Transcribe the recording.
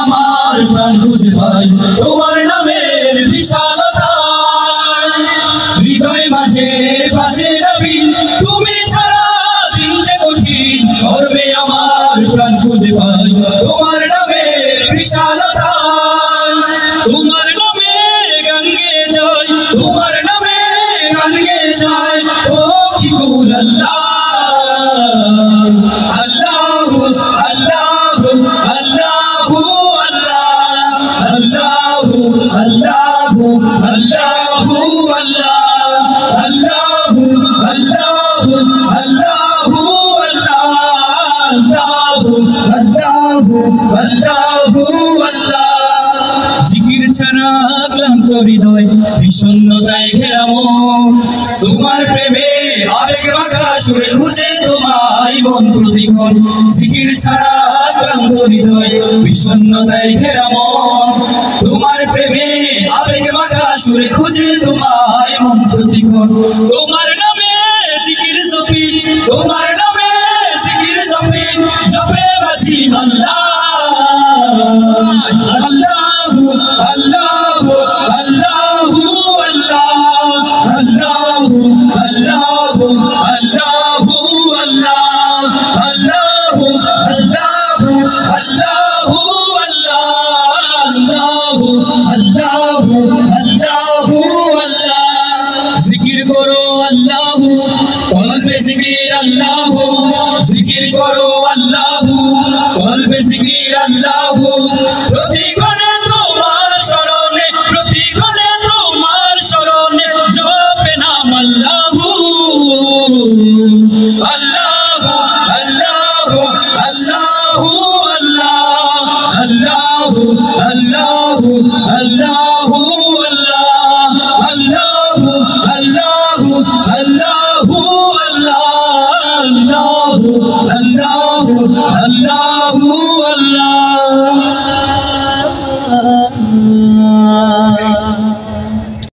আমার প্রাণ খুঁজে পাই তোমার নামের বিশালতা, হৃদয় মাঝে বাজে নবী তুমি ছাড়া দিন যে কঠিন, গর্বে আমার প্রাণ খুঁজে পাই তোমার নামের বিশালতা। তোমার নামে গান গেয়ে যায়, তোমার নামে গান গেয়ে যায়, ও কি কুল আল্লাহ আল্লাহু আল্লাহু আল্লাহু আল্লাহু আল্লাহু আল্লাহু আল্লাহু আল্লাহু আল্লাহু আল্লাহু আল্লাহু আল্লাহ। জিকির ছাড়া ক্লান্ত হৃদয় বিষণ্ণতায় ঘেরা মন, তোমার প্রেমে আবেগ মাখা সুরে খুঁজে তোমায় মন প্রতিক্ষণ। জিকির ছাড়া ক্লান্ত হৃদয় বিষণ্ণতায় ঘেরা মন, তোমার প্রেমে আবেগ মাখা সুরে খুঁজে তোমায় মন প্রতিক্ষণ। তোমার নামে জিকির জপি, তোমার নামে জিকির জপি, জপে বাজি আল্লাহ আল্লাহু আল্লাহু আল্লাহু আল্লাহু আল্লাহু আল্লাহু আল্লাহু আল্লাহু আল্লাহু আল্লাহু আল্লাহু আল্লাহু আল্লাহ। জিকির করো আল্লাহু কলবে জিকির আল্লাহু, জিকির করো আল্লাহু কলবে জিকির আল্লাহু, প্রতিক্ষণে তোমার শরণে, প্রতিক্ষণে তোমার শরণে জপে নাম আল্লাহু আল্লাহু আল্লাহু আল্লাহু আল্লাহু আল্লাহু